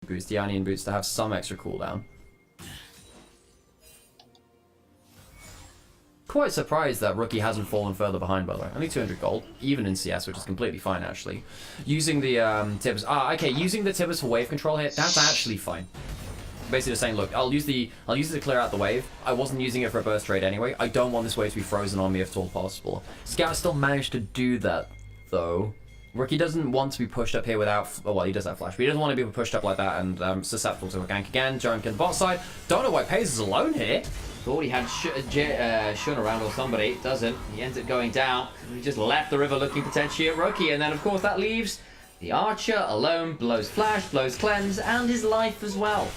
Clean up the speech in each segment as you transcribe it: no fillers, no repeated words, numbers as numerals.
boots, the Onion boots, to have some extra cooldown. Quite surprised that Rookie hasn't fallen further behind, by the way. Only 200 gold, even in CS, which is completely fine, actually. Using the tips... okay, using the tippers for wave control here, that's actually fine. Basically just saying, look, I'll use it to clear out the wave. I wasn't using it for a burst trade anyway. I don't want this wave to be frozen on me if at all possible. Scout still managed to do that, though. Rookie doesn't want to be pushed up here without... Oh, well, he does have flash, but he doesn't want to be pushed up like that and susceptible to a gank again. Junk in the bot side. Don't know why Pays is alone here. Thought he had Shun around or somebody. Doesn't. He ends up going down. He just left the river looking potentially at Rookie. And then, of course, that leaves the Archer alone. Blows flash, blows cleanse, and his life as well.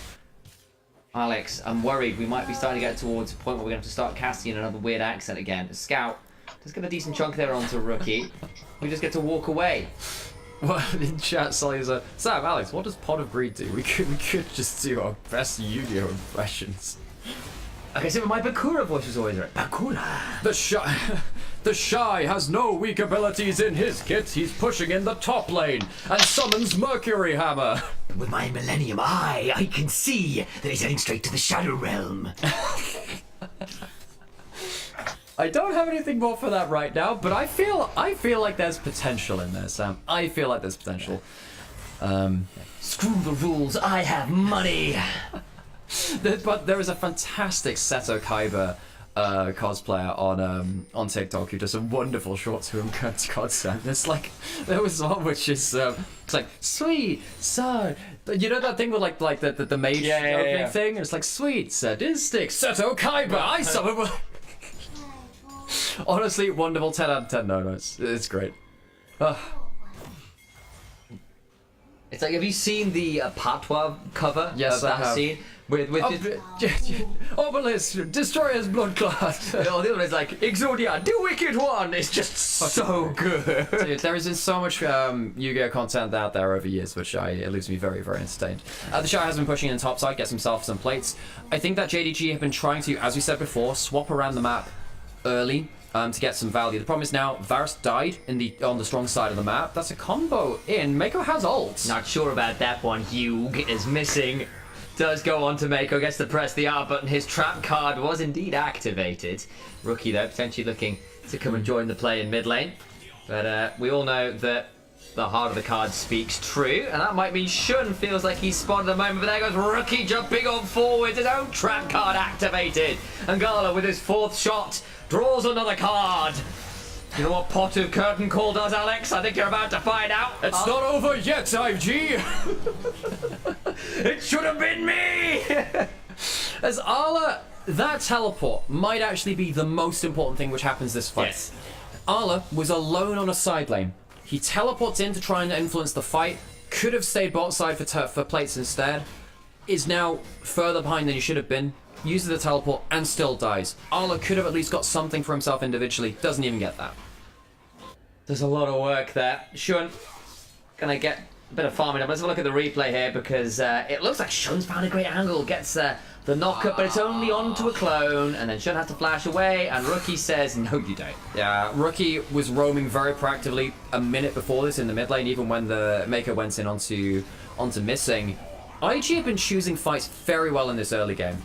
Alex, I'm worried. We might be starting to get towards a point where we're going to have to start casting in another weird accent again. Scout. Just get a decent chunk there onto Rookie. We just get to walk away. Well, in chat, Sully's Sam, Alex, what does Pot of Greed do? We could just do our best Yu-Gi-Oh impressions. Okay, so my Bakura voice was always right. Bakura! The Shy has no weak abilities in his kit. He's pushing in the top lane and summons Mercury Hammer. With my Millennium Eye, I can see that he's heading straight to the Shadow Realm. I don't have anything more for that right now, but I feel like there's potential in there, Sam. I feel like there's potential. Screw the rules, I have money! But there is a fantastic Seto Kaiba cosplayer on TikTok who does a wonderful short to him content. It's like, there was one which is it's like, sweet so, you know that thing with like the mage opening thing? It's like, sweet sadistic Seto Kaiba, I summon. Honestly, wonderful. 10 out of 10. No, it's great. It's like, have you seen the Patois cover of that scene? With Obelisk, Destroyer's Blood Clot. The other one is like, Exodia, the Wicked One! It's just so good. Dude, there has been so much Yu-Gi-Oh content out there over years, which it leaves me very, very entertained. The Shy has been pushing in top side, gets himself some plates. I think that JDG have been trying to, as we said before, swap around the map early to get some value. The problem is now Varus died on the strong side of the map. That's a combo in. Mako has ult. Not sure about that one. Hugh is missing. Does go on to Mako, gets to press the R button. His trap card was indeed activated. Rookie though, potentially looking to come and join the play in mid lane. But we all know that the heart of the card speaks true, and that might mean Shun feels like he's spotted the moment, but there goes Rookie jumping on forward, his own trap card activated. And Gala with his fourth shot draws another card. You know what Pot of Curtain Call does, Alex? I think you're about to find out. It's not over yet, IG. It should have been me! As Arla, that teleport might actually be the most important thing which happens this fight. Yes. Arla was alone on a side lane. He teleports in to try and influence the fight. Could have stayed bot side for plates instead. Is now further behind than he should have been. Uses the teleport and still dies. Arla could have at least got something for himself individually. Doesn't even get that. There's a lot of work there. Shun gonna get a bit of farming up. Let's have a look at the replay here because it looks like Shun's found a great angle. Gets the knock-up, but it's only onto a clone. And then Shun has to flash away, and Rookie says, no, you don't. Yeah, Rookie was roaming very proactively a minute before this in the mid lane, even when the Mako went in onto missing. IG have been choosing fights very well in this early game.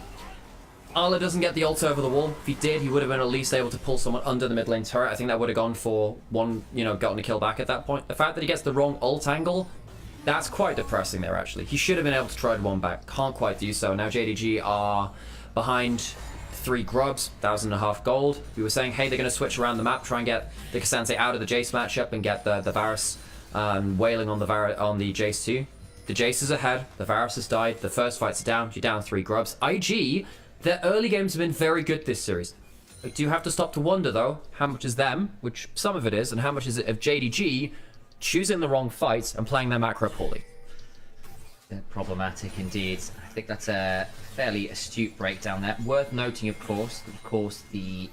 Arla doesn't get the ult over the wall. If he did, he would have been at least able to pull someone under the mid lane turret. I think that would have gone for one, gotten a kill back at that point. The fact that he gets the wrong ult angle, that's quite depressing there, actually. He should have been able to try one back. Can't quite do so. Now JDG are behind 3 grubs, 1,500 gold. We were saying, hey, they're going to switch around the map, try and get the Cassante out of the Jace matchup and get the Varus wailing on the Jace too. The Jace is ahead. The Varus has died. The first fights are down. You're down 3 grubs. IG... their early games have been very good this series. I do have to stop to wonder, though, how much is them, which some of it is, and how much is it of JDG choosing the wrong fights and playing their macro poorly. Problematic indeed. I think that's a fairly astute breakdown there. Worth noting, of course, the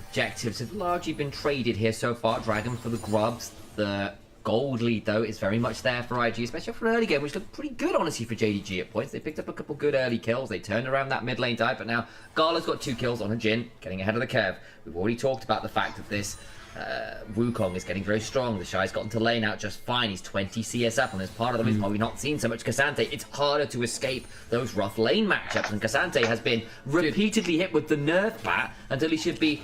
objectives have largely been traded here so far. Dragon for the grubs. The gold lead, though, is very much there for IG, especially for an early game, which looked pretty good, honestly, for JDG at points. They picked up a couple good early kills. They turned around that mid lane dive, but now Gala's got 2 kills on a Jhin, getting ahead of the curve. We've already talked about the fact that this Wukong is getting very strong. The Shy's gotten to lane out just fine. He's 20 CS up, and as part of the reason why we've not seen so much Cassante, it's harder to escape those rough lane matchups. And Cassante has been repeatedly hit with the nerf bat until he should be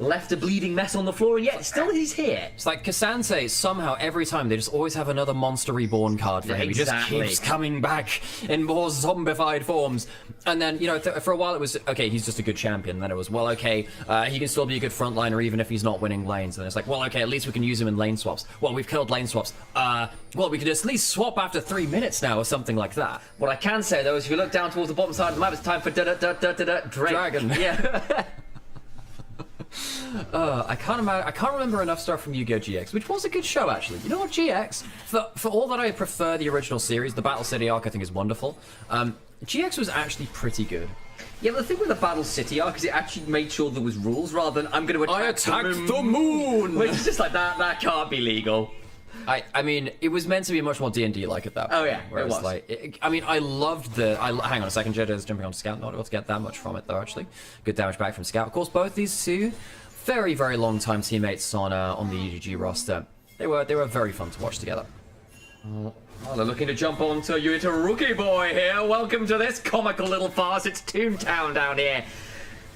left a bleeding mess on the floor, and yet still he's here. It's like Cassante, somehow every time they just always have another Monster Reborn card for him. Exactly. He just keeps coming back in more zombified forms. And then, you know, for a while it was, okay, he's just a good champion. And then it was, well, okay, he can still be a good frontliner even if he's not winning lanes. And it's like, well, okay, at least we can use him in lane swaps. Well, we've killed lane swaps. Well, we can at least swap after 3 minutes now or something like that. What I can say, though, is if you look down towards the bottom side of the map, it's time for Dragon. Yeah. I can't remember enough stuff from Yu-Gi-Oh! GX, which was a good show actually. You know what, GX, for all that I prefer the original series, the Battle City arc I think is wonderful. GX was actually pretty good. Yeah, but the thing with the Battle City arc is it actually made sure there was rules rather than I'm going to attack the moon, which is just like that can't be legal. I mean, it was meant to be much more D&D like at that point. Oh yeah, where it was. Like, I mean, I loved hang on a second, JDG is jumping on Scout. Not able to get that much from it though. Actually, good damage back from Scout. Of course, both these two, very very long time teammates on the EDG roster. They were very fun to watch together. Oh, they're looking to jump onto you into Rookie Boy here. Welcome to this comical little farce. It's Toontown down here.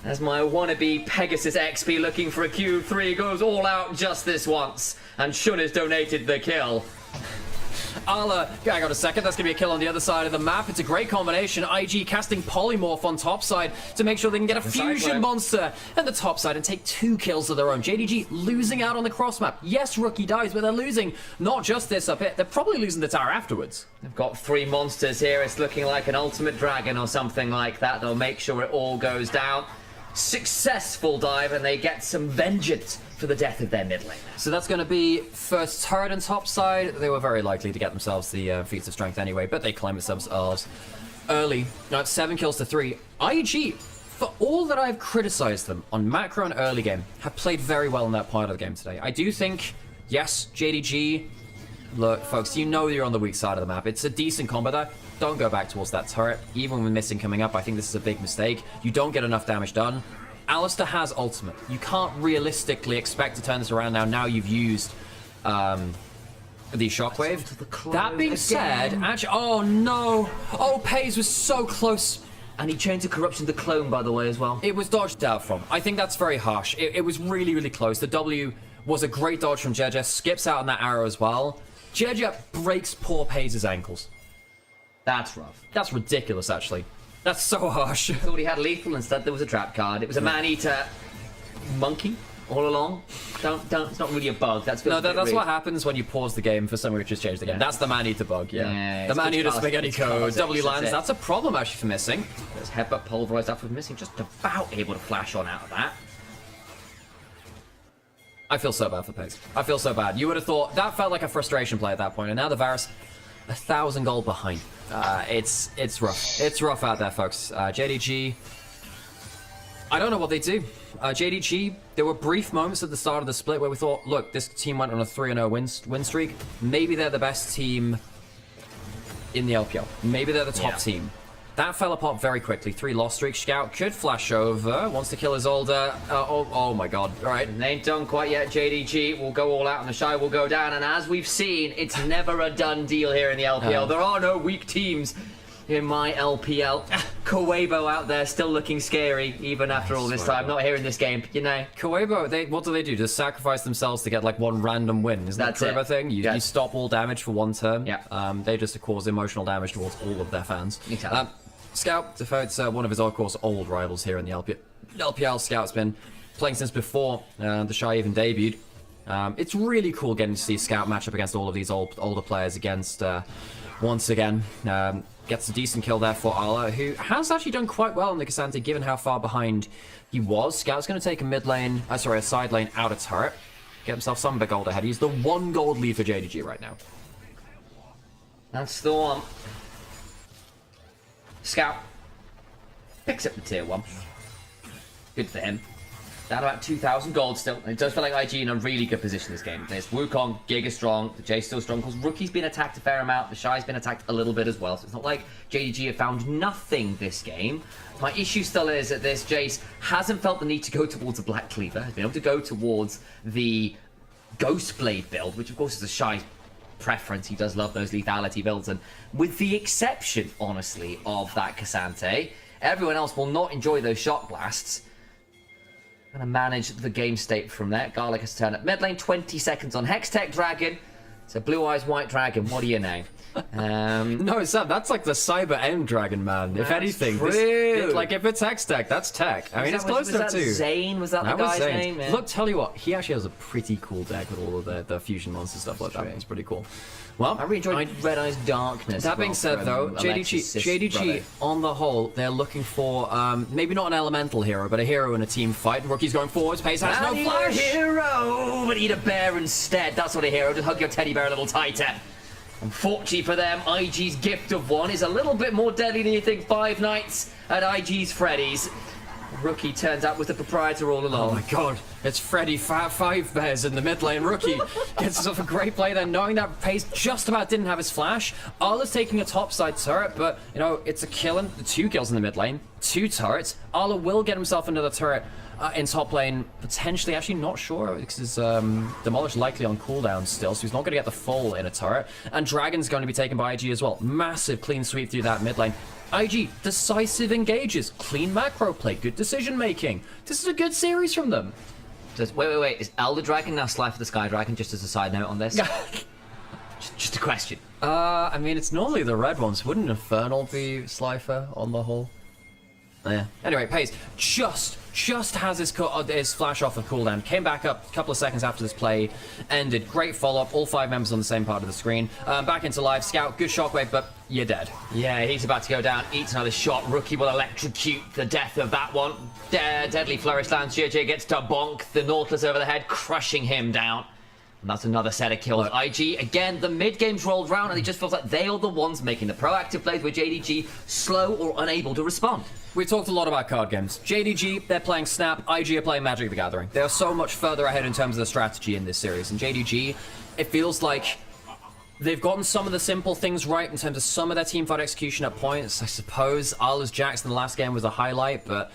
As my wannabe Pegasus XP looking for a Q3 goes all out just this once. And Shun has donated the kill. Hang on a second, that's going to be a kill on the other side of the map. It's a great combination. IG casting Polymorph on top side to make sure they can get a fusion monster on the top side and take 2 kills of their own. JDG losing out on the cross map. Yes, Rookie dies, but they're losing not just this up here, they're probably losing the tower afterwards. They've got 3 monsters here. It's looking like an ultimate dragon or something like that. They'll make sure it all goes down. Successful dive, and they get some vengeance for the death of their mid laner. So that's going to be first turret and top side. They were very likely to get themselves the feats of strength anyway, but they claim themselves early. Now it's 7 kills to 3. IG, for all that I've criticized them on macro and early game, have played very well in that part of the game today. I do think, yes, JDG, look, folks, you know you're on the weak side of the map. It's a decent combo there. Don't go back towards that turret. Even with missing coming up, I think this is a big mistake. You don't get enough damage done. Alistar has ultimate. You can't realistically expect to turn this around now. Now you've used the shockwave. That being said, actually, oh no! Oh, Pays was so close. And he changed the corruption to clone, by the way, as well. It was dodged out from. I think that's very harsh. It was really, really close. The W was a great dodge from JJ. Skips out on that arrow as well. JJ breaks poor Pays' ankles. That's rough. That's ridiculous, actually. That's so harsh. Thought he had lethal, instead there was a trap card. It was a man-eater monkey all along. It's not really a bug. That's what happens when you pause the game for someone who just changed the game. That's the man-eater bug, yeah. The man-eater spaghetti code. W lands. That's a problem, actually, for missing. There's headbutt pulverized after missing. Just about able to flash on out of that. I feel so bad for Pays. I feel so bad. You would have thought that felt like a frustration play at that point, and now the Varus 1,000 gold behind. It's rough. It's rough out there, folks. JDG, I don't know what they do. JDG, there were brief moments at the start of the split where we thought, look, this team went on a 3-0 win streak. Maybe they're the best team in the LPL. Maybe they're the top team. That fell apart very quickly. 3 loss streak. Scout could flash over. Wants to kill his older. Oh my god. All right. They ain't done quite yet. JDG will go all out and the Shy will go down. And as we've seen, it's never a done deal here in the LPL. There are no weak teams in my LPL. Kawebo out there still looking scary even after all this time. Not here in this game, you know. Kawebo, what do? Just sacrifice themselves to get like one random win. Isn't that Kawebo thing? You stop all damage for one turn. Yeah. They just cause emotional damage towards all of their fans. Exactly. Scout defeats one of his, of course, old rivals here in the LPL. LPL Scout's been playing since before the Shy even debuted. It's really cool getting to see Scout match up against all of these older players against, once again, gets a decent kill there for Ala, who has actually done quite well in the Cassante, given how far behind he was. Scout's going to take a side lane out of turret, get himself some big gold ahead. He's the 1 gold lead for JDG right now. That's the one. Scout picks up the tier 1. Good for him. Down about 2,000 gold still. And it does feel like IG in a really good position this game. There's Wukong, Giga strong, the Jay's still strong. Because Rookie's been attacked a fair amount, the Shy's been attacked a little bit as well. So it's not like JDG have found nothing this game. My issue still is that this Jace hasn't felt the need to go towards a Black Cleaver. Has been able to go towards the Ghostblade build, which of course is a Shy preference. He does love those lethality builds. And with the exception, honestly, of that Cassante, everyone else will not enjoy those shock blasts. Gonna manage the game state from there. Garlic has turned up mid lane, 20 seconds on Hextech Dragon. It's a Blue Eyes White Dragon. What do you know? No, Sam, that's like the Cyber M Dragon, man. If anything, like if it's Hextech, that's tech. I mean, it's closer was that to Zane. Was that the guy's name? Yeah. Look, tell you what, he actually has a pretty cool deck with all of the fusion monster stuff like that. It's pretty cool. Well, I really enjoyed Red Eye's Darkness. That being said, though, JDG on the whole, they're looking for maybe not an elemental hero, but a hero in a team fight. Rookie's going forwards. Pace has no flash. A hero, but eat a bear instead. That's what a hero. Just hug your teddy bear a little tighter. Unfortunately for them, IG's Gift of One is a little bit more deadly than you think. 5 Nights at IG's Freddy's. Rookie turns out was the proprietor all along. Oh my god, it's Freddy 5 Bears in the mid lane. Rookie gets himself a great play there, knowing that Pace just about didn't have his flash. Arla's taking a topside turret, but, you know, it's a killing. 2 kills in the mid lane, 2 turrets. Arla will get himself another turret in top lane, potentially. Actually not sure, because it's Demolish likely on cooldown still, so he's not going to get the full in a turret. And Dragon's going to be taken by IG as well. Massive clean sweep through that mid lane. IG, decisive engages, clean macro play, good decision making. This is a good series from them. Wait. Is Elder Dragon now Slifer the Sky Dragon, just as a side note on this? just a question. I mean, it's normally the red ones. Wouldn't Infernal be Slifer on the whole? Yeah. Anyway, Pace just has his flash off of cooldown. Came back up a couple of seconds after this play ended. Great follow-up. All 5 members on the same part of the screen. Back into live. Scout, good shockwave, but you're dead. Yeah, he's about to go down. Eats another shot. Rookie will electrocute the death of that one. Deadly Flourish lands. JJ gets to bonk the Nautilus over the head, crushing him down. And that's another set of kills. Look. IG, again, the mid-game's rolled round, and it just feels like they are the ones making the proactive plays where JDG slow or unable to respond. We talked a lot about card games. JDG, they're playing Snap. IG are playing Magic the Gathering. They are so much further ahead in terms of the strategy in this series. And JDG, it feels like they've gotten some of the simple things right in terms of some of their teamfight execution at points. I suppose Arla's Jax in the last game was a highlight, but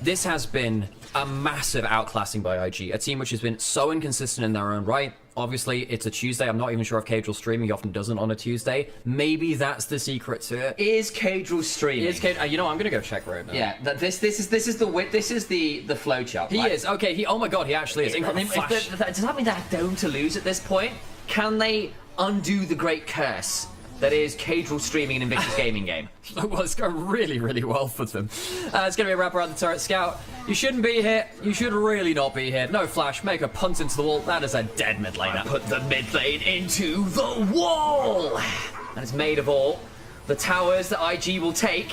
this has been a massive outclassing by IG. A team which has been so inconsistent in their own right. Obviously, it's a Tuesday. I'm not even sure if Caedrel's streaming. He often doesn't on a Tuesday. Maybe that's the secret to it. Is Caedrel streaming? You know, I'm gonna go check right now. Yeah, this is the flow chart. He is. Okay. Oh my god, he actually is. Does that mean they're doomed to lose at this point? Can they undo the great curse that is Caedrel streaming an Invictus gaming game? Well, it's going really, really well for them. It's going to be a wrap around the turret. Scout, you shouldn't be here. You should really not be here. No flash. Make a punt into the wall. That is a dead mid laner. Put the mid lane into the wall. And it's made of all the towers that IG will take.